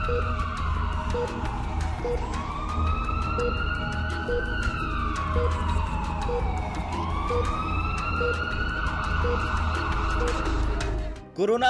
Corona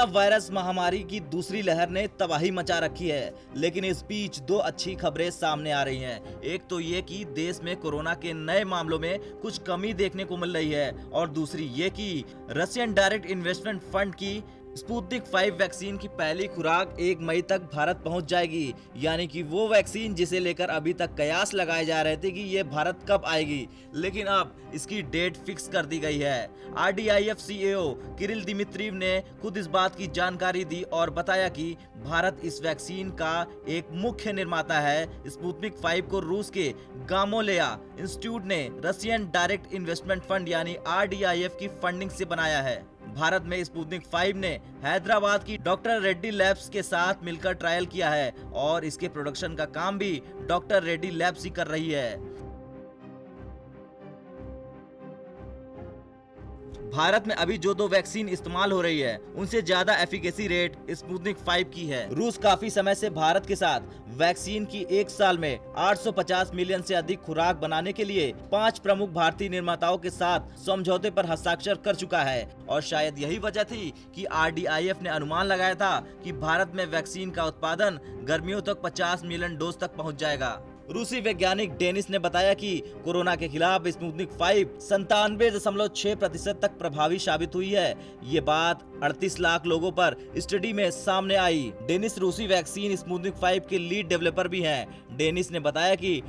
virus महामारी की दूसरी लहर ने तबाही मचा रखी है, लेकिन इस बीच दो अच्छी खबरें सामने आ रही हैं। एक तो ये कि देश में कोरोना के नए मामलों में कुछ कमी देखने को मिल रही है, और दूसरी ये कि रशियन डायरेक्ट इन्वेस्टमेंट फंड की स्पुतनिक 5 वैक्सीन की पहली खुराक 1 मई तक भारत पहुंच जाएगी। यानी कि वो वैक्सीन जिसे लेकर अभी तक कयास लगाए जा रहे थे कि ये भारत कब आएगी, लेकिन अब इसकी डेट फिक्स कर दी गई है। RDIF CEO किरिल दिमित्रीव ने खुद इस बात की जानकारी दी और बताया कि भारत इस वैक्सीन का एक मुख्य निर्माता है। स्पुतनिक 5 को रूस के गामोलेया इंस्टीट्यूट ने रशियन डायरेक्ट इन्वेस्टमेंट फंड यानी RDIF की फंडिंग से बनाया है। भारत में स्पुतनिक 5 ने हैदराबाद की डॉक्टर रेड्डी लैब्स के साथ मिलकर ट्रायल किया है, और इसके प्रोडक्शन का काम भी डॉक्टर रेड्डी लैब्स ही कर रही है। भारत में अभी जो 2 वैक्सीन इस्तेमाल हो रही है, उनसे ज्यादा एफिकेसी रेट स्पुतनिक 5 की है। रूस काफी समय से भारत के साथ वैक्सीन की 1 साल में 850 मिलियन से अधिक खुराक बनाने के लिए 5 प्रमुख भारतीय निर्माताओं के साथ समझौते पर हस्ताक्षर कर चुका है, और शायद यही वजह थी कि RDIF ने अनुमान लगाया था कि भारत में वैक्सीन का उत्पादन गर्मियों तक 50 मिलियन डोज तक पहुँच जाएगा। रूसी वैज्ञानिक डेनिस ने बताया कि कोरोना के खिलाफ स्पुतनिक 5 97.6% तक प्रभावी साबित हुई है। ये बात 38 लाख लोगों पर स्टडी में सामने आई। डेनिस रूसी वैक्सीन स्पुतनिक 5 के लीड डेवलपर भी हैं। डेनिस ने बताया कि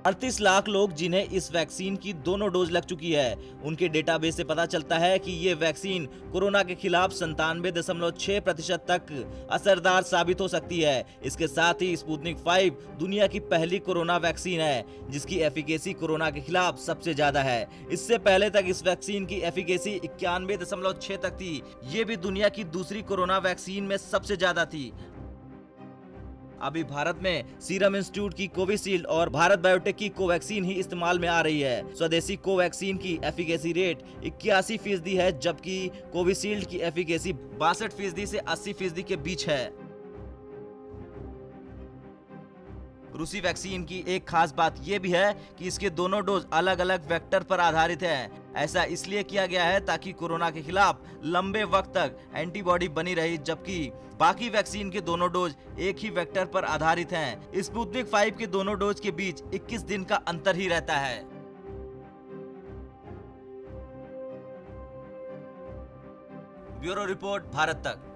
38 लाख लोग जिन्हें इस वैक्सीन की दोनों डोज लग चुकी है, उनके डेटाबेस से पता चलता है कि ये वैक्सीन कोरोना के खिलाफ 97.6% तक असरदार साबित हो सकती है। इसके साथ ही स्पुतनिक 5 दुनिया की पहली कोरोना वैक्सीन है जिसकी एफिकेसी कोरोना के खिलाफ सबसे ज्यादा है। इससे पहले तक इस वैक्सीन की एफिकेसी 91.6 तक थी। ये भी दुनिया की दूसरी कोरोना वैक्सीन में सबसे ज्यादा थी। अभी भारत में सीरम इंस्टीट्यूट की कोविशील्ड और भारत बायोटेक की कोवैक्सीन ही इस्तेमाल में आ रही है। स्वदेशी कोवैक्सीन की एफिकेसी रेट 81% है, जबकि कोविशील्ड की एफिकेसी 62% से 80% के बीच है। रूसी वैक्सीन की एक खास बात यह भी है कि इसके दोनों डोज अलग अलग वेक्टर पर आधारित हैं। ऐसा इसलिए किया गया है ताकि कोरोना के खिलाफ लंबे वक्त तक एंटीबॉडी बनी रही, जबकि बाकी वैक्सीन के दोनों डोज एक ही वेक्टर पर आधारित हैं। स्पुतनिक 5 के दोनों डोज के बीच 21 दिन का अंतर ही रहता है। ब्यूरो रिपोर्ट, भारत तक।